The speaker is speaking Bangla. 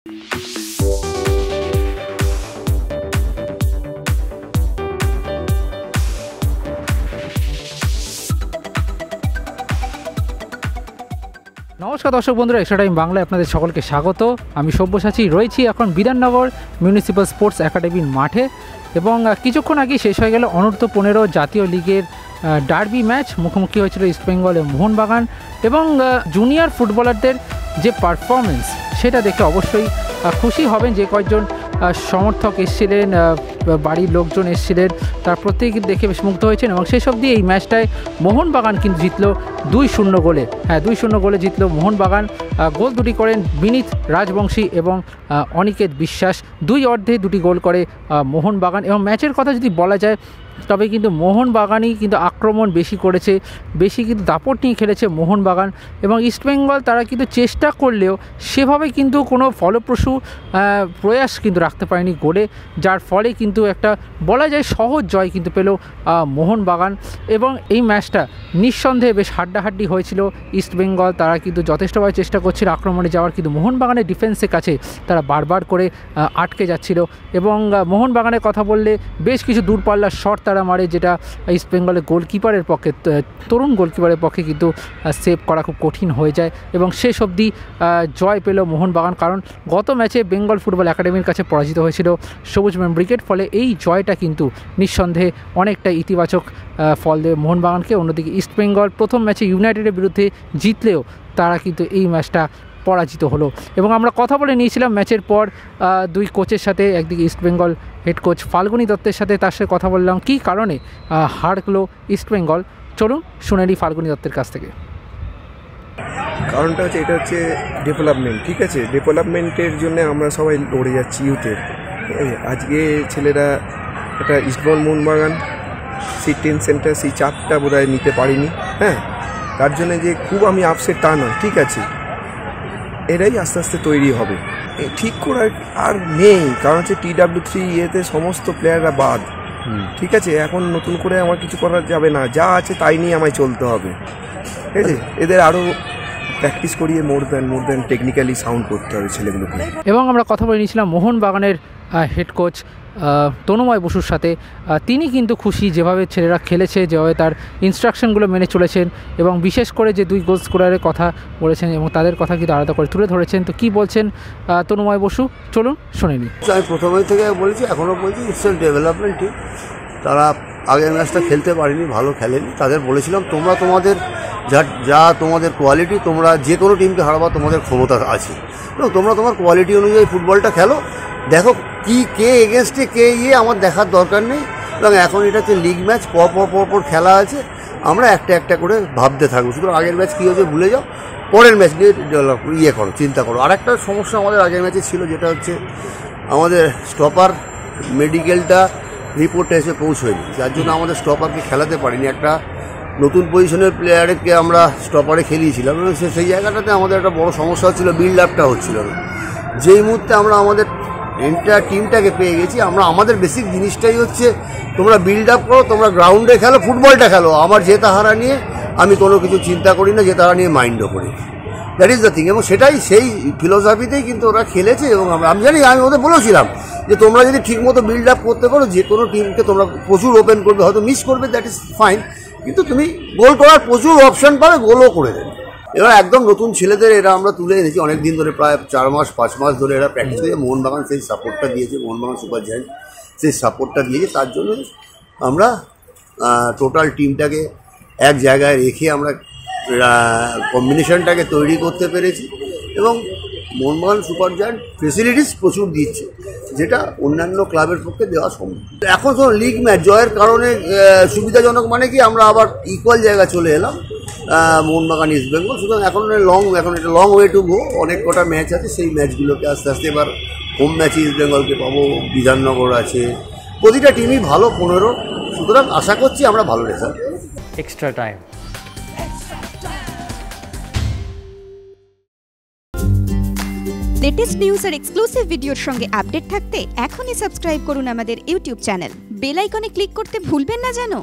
নমস্কার দর্শক বন্ধুরা, এক্সট্রা টাইম বাংলায় আপনাদের সকলকে স্বাগত। আমি সব্যসাচী রয়েছি এখন বিধাননগর মিউনিসিপ্যাল স্পোর্টস একাডেমির মাঠে এবং কিছুক্ষণ আগে শেষ হয়ে গেল অনূর্ধ্ব 15 জাতীয় লিগের ডার্বি ম্যাচ। মুখোমুখি হয়েছিল ইস্টবেঙ্গল ও মোহনবাগান এবং জুনিয়র ফুটবলারদের যে পারফরমেন্স সেটা দেখে অবশ্যই খুশি হবেন। যে কয়েকজন সমর্থক এসেছিলেন, বাড়ির লোকজন এসেছিলেন, তার প্রত্যেকে দেখে বেশ মুগ্ধ হয়েছেন এবং শেষ অবধি এই ম্যাচটায় মোহনবাগান কিন্তু জিতল 2-0 গোলে। 2-0 গোলে জিতল মোহনবাগান। গোল দুটি করেন বিনীত রাজবংশী এবং অনিকেত বিশ্বাস। দুই অর্ধে দুটি গোল করে মোহনবাগান। এবং ম্যাচের কথা যদি বলা যায় তবে কিন্তু মোহনবাগানই কিন্তু আক্রমণ বেশি করেছে, বেশি কিন্তু দাপট নিয়ে খেলেছে মোহনবাগান। এবং ইস্টবেঙ্গল তারা কিন্তু চেষ্টা করলেও সেভাবে কিন্তু কোনো ফলপ্রসূ প্রয়াস কিন্তু রাখতে পারেনি গোলে, যার ফলে কিন্তু একটা বলা যায় সহজ জয় কিন্তু পেল মোহনবাগান। এবং এই ম্যাচটা নিঃসন্দেহে বেশ হাড্ডাহাড্ডি হয়েছিল। ইস্টবেঙ্গল তারা কিন্তু যথেষ্টভাবে চেষ্টা করছিল আক্রমণে যাওয়ার, কিন্তু মোহনবাগানের ডিফেন্সের কাছে তারা বারবার করে আটকে যাচ্ছিল। এবং মোহনবাগানের কথা বললে বেশ কিছু দূরপাল্লার শট তারা মারে, যেটা ইস্টবেঙ্গলের গোলকিপারের পক্ষে, তরুণ গোলকিপারের পক্ষে কিন্তু সেভ করা খুব কঠিন হয়ে যায়। এবং শেষ অবধি জয় পেল মোহনবাগান, কারণ গত ম্যাচে বেঙ্গল ফুটবল একাডেমির কাছে পরাজিত হয়েছিল সবুজ ম্যান ব্রিগেড। ফলে এই জয়টা কিন্তু নিঃসন্দেহে অনেকটা ইতিবাচক ফল দেবে মোহনবাগানকে। অন্যদিকে ইস্টবেঙ্গল প্রথম ম্যাচে ইউনাইটেডের বিরুদ্ধে জিতলেও তারা কিন্তু এই ম্যাচটা পরাজিত হলো। এবং আমরা কথা বলে নিয়েছিলাম ম্যাচের পর দুই কোচের সাথে, একদিকে ইস্টবেঙ্গল হেড কোচ ফাল্গুনী দত্তের সাথে, তার সাথে কথা বললাম কী কারণে হারলো ইস্টবেঙ্গল। চলুন শুনে নিই ফাল্গুনী দত্তের কাছ থেকে। কারণটা হচ্ছে এটা হচ্ছে ডেভেলপমেন্ট, ঠিক আছে? ডেভেলপমেন্টের জন্য আমরা সবাই লড়ে যাচ্ছি ইউথের। আজকে ছেলেরা একটা ইস্টবেঙ্গল মোহনবাগান সিট-10 সেন্টার সেই চাপটা বোধহয় নিতে পারিনি। তার জন্য যে খুব আমি আপসেট তা না, ঠিক আছে, এরাই আস্তে আস্তে তৈরি হবে। ঠিক করে আর নেই, কারণ হচ্ছে TW3 ইয়েতে সমস্ত প্লেয়াররা বাদ, ঠিক আছে? এখন নতুন করে আমার কিছু করা যাবে না, যা আছে তাই নিয়ে আমায় চলতে হবে, ঠিক আছে? এদের আরও প্র্যাকটিস করিয়ে মোর দ্যান টেকনিক্যালি সাউন্ড করতে হবে ছেলেগুলোকে। এবং আমরা কথা বলে নিয়েছিলাম মোহনবাগানের হেড কোচ তনুময় বসুর সাথে। তিনি কিন্তু খুশি যেভাবে ছেলেরা খেলেছে, যেভাবে তার ইনস্ট্রাকশনগুলো মেনে চলেছেন এবং বিশেষ করে যে দুই গোল স্কোরারের কথা বলেছেন এবং তাদের কথা কিন্তু আলাদা করে তুলে ধরেছেন। তো কী বলছেন তনুময় বসু, চলুন শুনে নিই। আমি প্রথমে থেকে বলেছি, এখনও বলছি, ইটস ডেভেলপমেন্ট টিম। তারা আগের ম্যাচটা খেলতে পারেনি, ভালো খেলেনি। তাদের বলেছিলাম তোমরা তোমাদের যা তোমাদের কোয়ালিটি, তোমরা যে কোনো টিমকে হারাবা তোমাদের ক্ষমতা আছে, এবং তোমরা তোমার কোয়ালিটি অনুযায়ী ফুটবলটা খেলো। দেখো কে এগেনস্টে কে আমার দেখার দরকার নেই। এবং এখন এটা হচ্ছে লিগ ম্যাচ, পর খেলা আছে, আমরা একটা একটা করে ভাবতে থাকবো। সুতরাং আগের ম্যাচ কী হয়েছে ভুলে যাও, পরের ম্যাচ নিয়ে করো, চিন্তা করো। আর একটা সমস্যা আমাদের আগের ম্যাচে ছিল, যেটা হচ্ছে আমাদের স্টপার মেডিকেলটা রিপোর্টে এসে পৌঁছয়নি, যার জন্য আমাদের স্টপারকে খেলাতে পারিনি। একটা নতুন পজিশনের প্লেয়ারকে আমরা স্টপারে খেলিয়েছিলাম এবং সেই জায়গাটাতে আমাদের একটা বড় সমস্যা হচ্ছিল, বিল্ড আপটা হচ্ছিল না। যেই মুহূর্তে আমরা আমাদের এন্টায়ার টিমটাকে পেয়ে গেছি, আমাদের বেসিক জিনিসটাই হচ্ছে তোমরা বিল্ড আপ করো, তোমরা গ্রাউন্ডে খেলো, ফুটবলটা খেলো। আমার জেতা হারা নিয়ে আমি কোনো কিছু চিন্তা করি না, জেতা হারা নিয়ে মাইন্ডও করি। That is the thing. এবং সেটাই সেই ফিলোসফিতেই কিন্তু ওরা খেলেছে। এবং আমি জানি, আমি ওদের বলেছিলাম যে তোমরা যদি ঠিকমতো বিল্ড আপ করতে পারো, যে কোনো টিমকে তোমরা প্রচুর ওপেন করবে, হয়তো মিস করবে, দ্যাট ইজ ফাইন, কিন্তু তুমি গোল করার প্রচুর অপশন পাবে, গোলও করে দেবে। এবার একদম নতুন ছেলেদের এরা আমরা তুলে এনেছি অনেক দিন ধরে, প্রায় 4-5 মাস ধরে এরা প্র্যাকটিস করে। মোহনবাগান সেই সাপোর্টটা দিয়েছে, মোহনবাগান সুপার জায়ান্ট সেই সাপোর্টটা দিয়েছে। তার জন্য আমরা টোটাল টিমটাকে এক জায়গায় রেখে আমরা কম্বিনেশনটাকে তৈরি করতে পেরেছি। এবং মোহনবাগান সুপার জায়ান্ট ফেসিলিটিস প্রচুর দিচ্ছে, যেটা অন্যান্য ক্লাবের পক্ষে দেওয়া সম্ভব। এখন তো লিগ ম্যাচ জয়ের কারণে সুবিধাজনক, মানে কি আমরা আবার ইকুয়াল জায়গায় চলে এলাম মোহনবাগান ইস্টবেঙ্গল। সুতরাং এখন এটা লং ওয়ে টু গো। অনেক কটা ম্যাচ আছে, সেই ম্যাচগুলোকে আস্তে আস্তে এবার হোম ম্যাচে ইস্টবেঙ্গলকে পাবো, বিধাননগর আছে, প্রতিটা টিমই ভালো 15। সুতরাং আশা করছি আমরা ভালো result. Extra time. Latest news আর এক্সক্লুসিভ ভিডিওর সঙ্গে আপডেট থাকতে এখনই সাবস্ক্রাইব করুন আমাদের ইউটিউব চ্যানেল। বেল আইকনে ক্লিক করতে ভুলবেন না যেন।